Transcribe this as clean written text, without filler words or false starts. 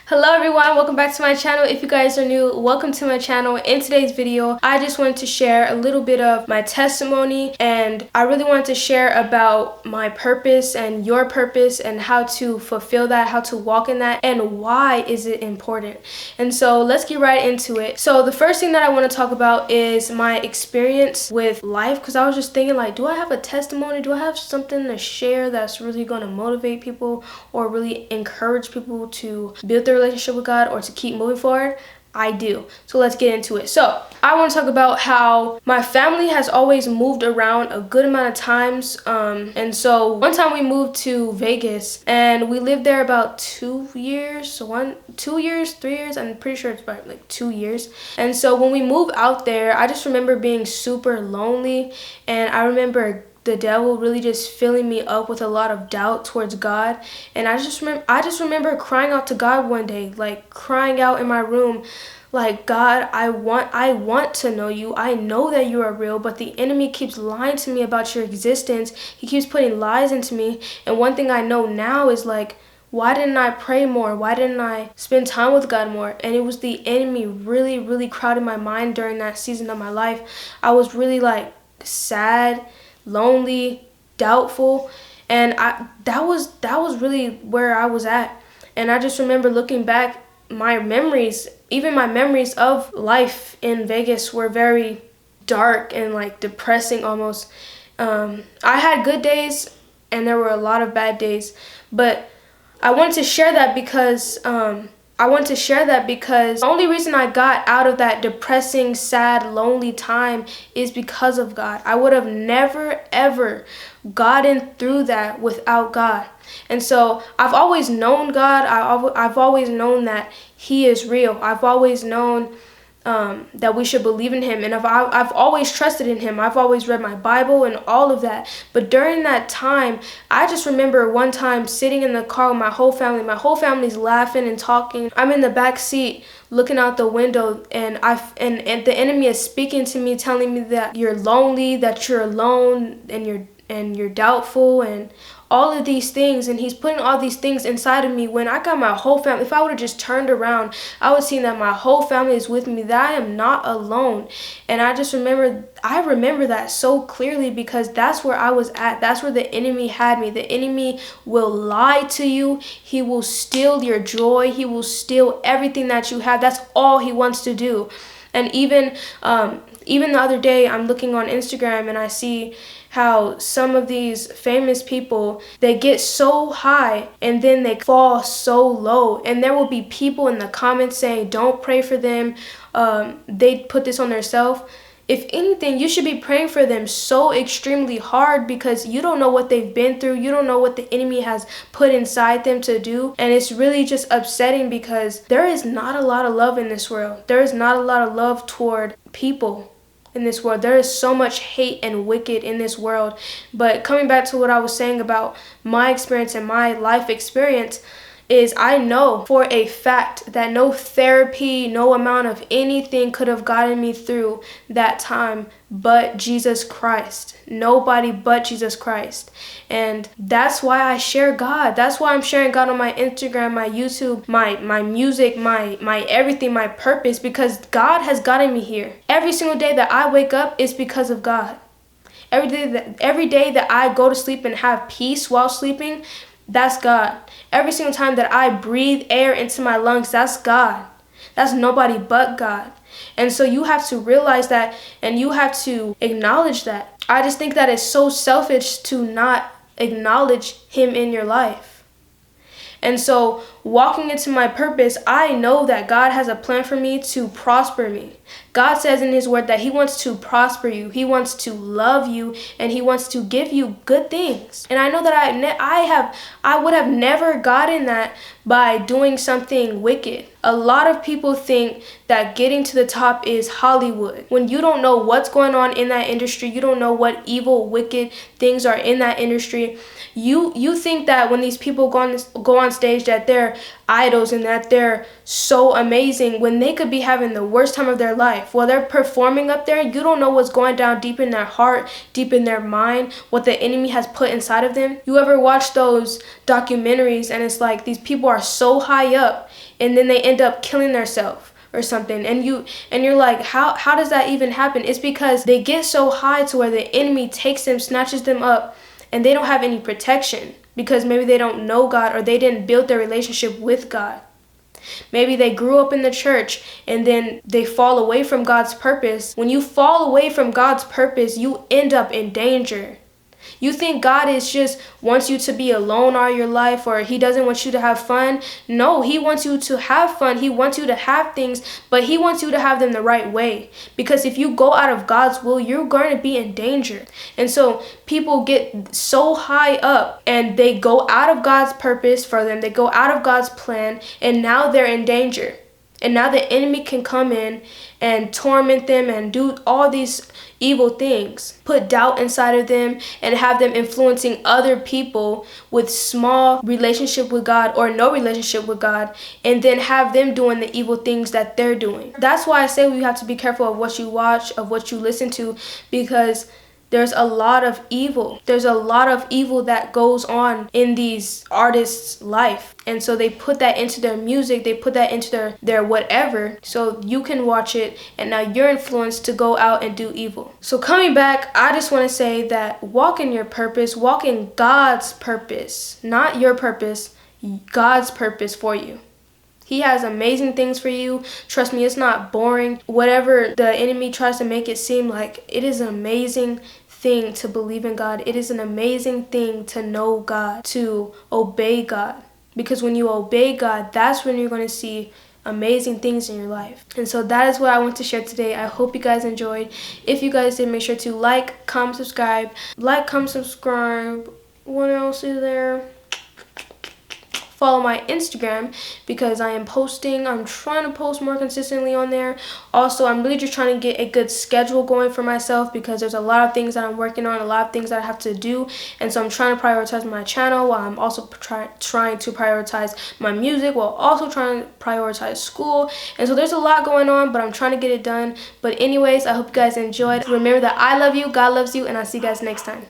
Hello everyone, welcome back to my channel. If you guys are new, welcome to my channel. In today's video, I just wanted to share a little bit of my testimony, and I really wanted to share about my purpose and your purpose and how to fulfill that, how to walk in that, and why is it important. And so let's get right into it. So the first thing that I want to talk about is my experience with life, because I was just thinking, like, do I have a testimony? Do I have something to share that's really going to motivate people or really encourage people to build their relationship with God or to keep moving forward? I do. So let's get into it. So I want to talk about how my family has always moved around a good amount of times. And so one time we moved to Vegas and we lived there about 2 years. So 2 years, 3 years. I'm pretty sure it's about like 2 years. And so when we moved out there, I just remember being super lonely, and I remember the devil really just filling me up with a lot of doubt towards God. And I just remember crying out to God one day, like crying out in my room, like, God, I want to know you. I know that you are real, but the enemy keeps lying to me about your existence. He keeps putting lies into me. And one thing I know now is, like, why didn't I pray more? Why didn't I spend time with God more? And it was the enemy really, really crowded my mind during that season of my life. I was really like sad, lonely, doubtful, and that was really where I was at. And I just remember looking back, my memories of life in Vegas were very dark and like depressing almost. I had good days and there were a lot of bad days, but I wanted to share that because the only reason I got out of that depressing, sad, lonely time is because of God. I would have never, ever gotten through that without God. And so I've always known God. I've always known that He is real. I've always known that we should believe in Him, and I've always trusted in Him. I've always read my Bible and all of that. But during that time, I just remember one time sitting in the car with my whole family. My whole family's laughing and talking. I'm in the back seat looking out the window, and the enemy is speaking to me, telling me that you're lonely, that you're alone, and you're doubtful, and all of these things. And he's putting all these things inside of me when I got my whole family. If I would have just turned around, I would see that my whole family is with me, that I am not alone. And I remember that so clearly, because that's where I was at. That's where the enemy had me. The enemy will lie to you. He will steal your joy. He will steal everything that you have. That's all he wants to do. And even the other day, I'm looking on Instagram and I see how some of these famous people, they get so high and then they fall so low. And there will be people in the comments saying, don't pray for them. They put this on themselves. If anything, you should be praying for them so extremely hard, because you don't know what they've been through. You don't know what the enemy has put inside them to do. And it's really just upsetting, because there is not a lot of love in this world. There is not a lot of love toward people in this world. There is so much hate and wicked in this world. But coming back to what I was saying about my experience and my life experience, is I know for a fact that no therapy, no amount of anything could have gotten me through that time but Jesus Christ. Nobody but Jesus Christ. And that's why I share God. That's why I'm sharing God on my Instagram, my YouTube, my music, my everything, my purpose, because God has gotten me here. Every single day that I wake up is because of God. Every day that I go to sleep and have peace while sleeping, that's God. Every single time that I breathe air into my lungs, that's God. That's nobody but God. And so you have to realize that, and you have to acknowledge that. I just think that it's so selfish to not acknowledge Him in your life. And so walking into my purpose, I know that God has a plan for me to prosper me. God says in His word that He wants to prosper you. He wants to love you, and He wants to give you good things. And I know that I would have never gotten that by doing something wicked. A lot of people think that getting to the top is Hollywood. When you don't know what's going on in that industry, you don't know what evil, wicked things are in that industry. You think that when these people go on stage that they're idols and that they're so amazing, when they could be having the worst time of their life. While they're performing up there, you don't know what's going down deep in their heart, deep in their mind, what the enemy has put inside of them. You ever watch those documentaries and it's like these people are so high up and then they end up killing themselves or something, and you're like, how does that even happen? It's because they get so high to where the enemy takes them, snatches them up, and they don't have any protection because maybe they don't know God or they didn't build their relationship with God. Maybe they grew up in the church and then they fall away from God's purpose. When you fall away from God's purpose, you end up in danger. You think God is just wants you to be alone all your life, or he doesn't want you to have fun. No, he wants you to have fun. He wants you to have things, but he wants you to have them the right way. Because if you go out of God's will, you're going to be in danger. And so people get so high up and they go out of God's purpose for them. They go out of God's plan, and now they're in danger. And now the enemy can come in and torment them and do all these evil things, put doubt inside of them, and have them influencing other people with small relationship with God or no relationship with God, and then have them doing the evil things that they're doing. That's why I say we have to be careful of what you watch, of what you listen to, because there's a lot of evil. There's a lot of evil that goes on in these artists' life. And so they put that into their music, they put that into their whatever, so you can watch it and now you're influenced to go out and do evil. So coming back, I just want to say that walk in your purpose, walk in God's purpose, not your purpose, God's purpose for you. He has amazing things for you. Trust me, it's not boring. Whatever the enemy tries to make it seem like, it is an amazing thing to believe in God. It is an amazing thing to know God, to obey God. Because when you obey God, that's when you're going to see amazing things in your life. And so that is what I want to share today. I hope you guys enjoyed. If you guys did, make sure to like, comment, subscribe. Like, comment, subscribe. What else is there? Follow my Instagram because I'm trying to post more consistently on there. Also, I'm really just trying to get a good schedule going for myself because there's a lot of things that I'm working on, a lot of things that I have to do. And so I'm trying to prioritize my channel while I'm also trying to prioritize my music, while also trying to prioritize school. And so there's a lot going on, but I'm trying to get it done. But anyways, I hope you guys enjoyed. Remember that I love you, God loves you, and I'll see you guys next time.